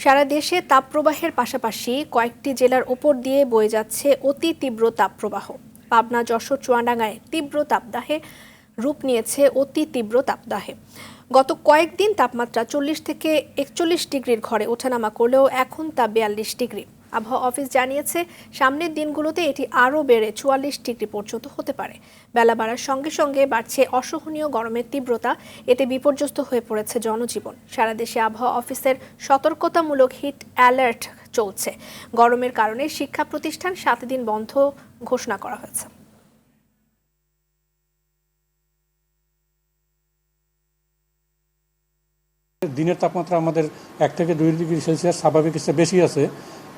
সারা দেশে তাপপ্রবাহের পাশাপাশি কয়েকটি জেলার ওপর দিয়ে বয়ে যাচ্ছে অতি তীব্র তাপপ্রবাহ। পাবনা, যশোর, চুয়াডাঙ্গায় তীব্র তাপদাহে রূপ নিয়েছে অতি তীব্র তাপদাহে। গত কয়েকদিন তাপমাত্রা 40 থেকে 41 ডিগ্রির ঘরে ওঠানামা করলেও এখন তা 42 ডিগ্রি। আবহাওয়া অফিস জানিয়েছে, সামনের দিনগুলোতে এটি আরও বেড়ে 44 ডিগ্রি পর্যন্ত হতে পারে। বেলা বাড়ার সঙ্গে সঙ্গে বাড়ছে অসহনীয় গরমের তীব্রতা। এতে বিপর্যস্ত হয়ে পড়েছে জনজীবন। সারা দেশে আবহাওয়া অফিসের সতর্কতামূলক হিট অ্যালার্ট চলছে। গরমের কারণে শিক্ষা প্রতিষ্ঠান 7 দিন বন্ধ ঘোষণা করা হয়েছে। দিনের তাপমাত্রা আমাদের 1 থেকে 2 ডিগ্রি সেলসিয়াস স্বাভাবিক চেয়ে বেশি আছে।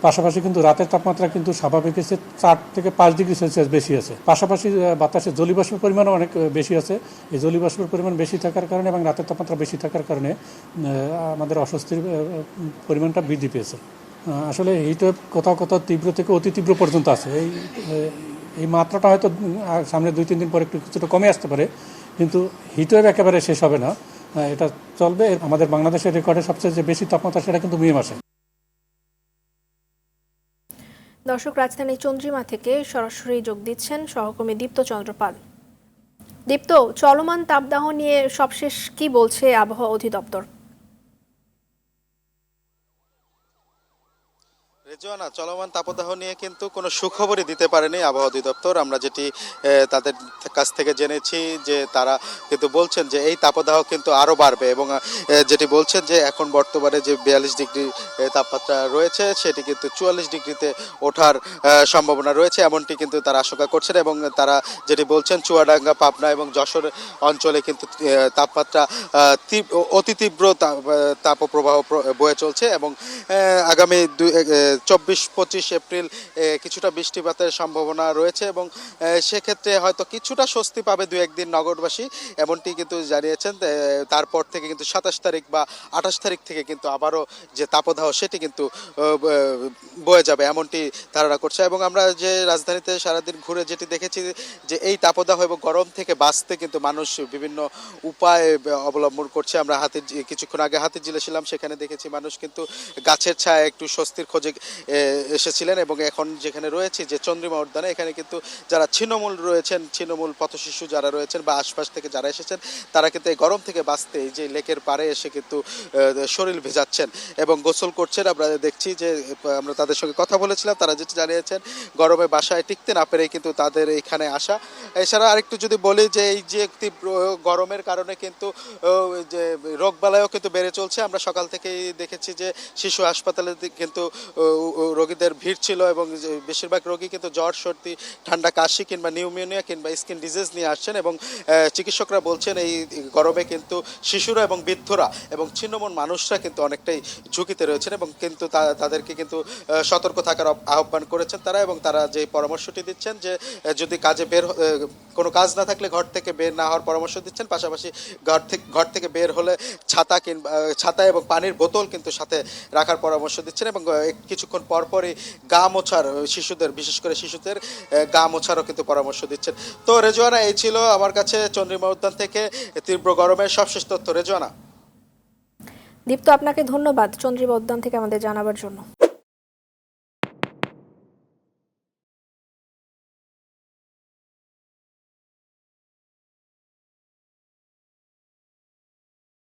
পাশাপাশি কিন্তু রাতের তাপমাত্রা কিন্তু স্বাভাবিকের চেয়ে 4 থেকে 5 ডিগ্রি সেলসিয়াস বেশি আছে। পাশাপাশি বাতাসে জলীয়বাষ্পের পরিমাণও অনেক বেশি আছে। এই জলীয়বাষ্পের পরিমাণ বেশি থাকার কারণে এবং রাতের তাপমাত্রা বেশি থাকার কারণে আমাদের অস্বস্তির পরিমাণটা বৃদ্ধি পেয়েছে। আসলে হিটওয়েভ কোথাও কোথাও তীব্র থেকে অতি তীব্র পর্যন্ত আছে। এই মাত্রাটা হয়তো সামনে 2-3 দিন পরে একটু কিছুটা কমে আসতে পারে, কিন্তু হিটওয়েভ একেবারে শেষ হবে না, এটা চলবে। আমাদের বাংলাদেশের রেকর্ডে সবচেয়ে যে বেশি তাপমাত্রা সেটা কিন্তু মে মাসে। দর্শক, রাজধানী চন্দ্রিমা থেকে সরাসরি যোগ দিচ্ছেন সহকর্মী দীপ্ত চন্দ্র পাল। দীপ্ত, চলমান তাপদাহ নিয়ে সবশেষ কি বলছে আবহাওয়া অধিদপ্তর? রেজওয়ানা, চলমান তাপদাহ নিয়ে কিন্তু কোনো সুখবরই দিতে পারেনি আবহাওয়া অধিদপ্তর। আমরা যেটি তাদের কাছ থেকে জেনেছি যে তারা কিন্তু বলছেন যে এই তাপদাহ কিন্তু আরও বাড়বে এবং যেটি বলছেন যে এখন বর্তমানে যে 42 ডিগ্রি তাপমাত্রা রয়েছে সেটি কিন্তু 44 ডিগ্রিতে ওঠার সম্ভাবনা রয়েছে, এমনটি কিন্তু তারা আশঙ্কা করছেন। এবং তারা যেটি বলছেন, চুয়াডাঙ্গা, পাবনা এবং যশোর অঞ্চলে কিন্তু তাপমাত্রা অতি তীব্র তাপপ্রবাহ বয়ে চলছে এবং আগামী 24-25 এপ্রিল কিছুটা বৃষ্টিপাতের সম্ভাবনা রয়েছে এবং সেক্ষেত্রে হয়তো কিছুটা স্বস্তি পাবে 2-1 দিন নগরবাসী, এমনটি কিন্তু জানিয়েছেন। তারপর থেকে কিন্তু 27 তারিখ বা 28 তারিখ থেকে কিন্তু আবারও যে তাপদাহ সেটি কিন্তু বয়ে যাবে, এমনটি ধারণা করছে। এবং আমরা যে রাজধানীতে সারাদিন ঘুরে যেটি দেখেছি যে এই তাপদাহ এবং গরম থেকে বাঁচতে কিন্তু মানুষ বিভিন্ন উপায় অবলম্বন করছে। আমরা কিছুক্ষণ আগে হাতিরঝিলে ছিলাম, সেখানে দেখেছি মানুষ কিন্তু গাছের ছায়া একটু স্বস্তির খোঁজে এসেছিলেন। এবং এখন যেখানে রয়েছে যে চন্দ্রিমা উদ্যানে, এখানে কিন্তু যারা ছিন্নমূল রয়েছেন, ছিন্নমূল পথশিশু যারা রয়েছেন বা আশপাশ থেকে যারা এসেছেন, তারা কিন্তু এই গরম থেকে বাঁচতে এই যে লেকের পাড়ে এসে কিন্তু শরীর ভেজাচ্ছেন এবং গোসল করছেন। আমরা দেখছি যে আমরা তাদের সঙ্গে কথা বলেছিলাম, তারা যেটা জানিয়েছেন গরমে বাসায় টিকতে না পেরে কিন্তু তাদের এইখানে আসা। এছাড়া আরেকটু যদি বলি যে এই যে তীব্র গরমের কারণে কিন্তু যে রোগবালাইও কিন্তু বেড়ে চলছে। আমরা সকাল থেকেই দেখেছি যে শিশু হাসপাতালে কিন্তু রোগীদের ভিড় ছিল এবং বেশিরভাগ রোগী কিন্তু জ্বর, সর্দি, ঠান্ডা, কাশি কিংবা নিউমোনিয়া কিংবা স্কিন ডিজিজ নিয়ে আসছেন এবং চিকিৎসকরা বলছেন এই গরমে কিন্তু শিশুরা এবং বৃদ্ধরা এবং ছিন্নমূল মানুষরা কিন্তু অনেকটাই ঝুঁকিতে রয়েছেন এবং কিন্তু তাদেরকে কিন্তু সতর্ক থাকার আহ্বান করেছেন তারা। এবং তারা যে পরামর্শটি দিচ্ছেন যে যদি কোনো কাজ না থাকলে ঘর থেকে বের না হওয়ার পরামর্শ দিচ্ছেন। পাশাপাশি ঘর থেকে বের হলে ছাতা এবং পানির বোতল কিন্তু সাথে রাখার পরামর্শ দিচ্ছেন এবং কিছুক্ষণ পরপরই গা মোছার, শিশুদের বিশেষ করে শিশুদের গা মোছারও কিন্তু পরামর্শ দিচ্ছেন। তো রেজওয়ানা, এই ছিল আমার কাছে চন্দ্রিমা উদ্যান থেকে তীব্র গরমের সবশেষ তথ্য। রেজওয়ানা। দীপ্ত, আপনাকে ধন্যবাদ চন্দ্রিমা উদ্যান থেকে আমাদের জানাবার জন্য।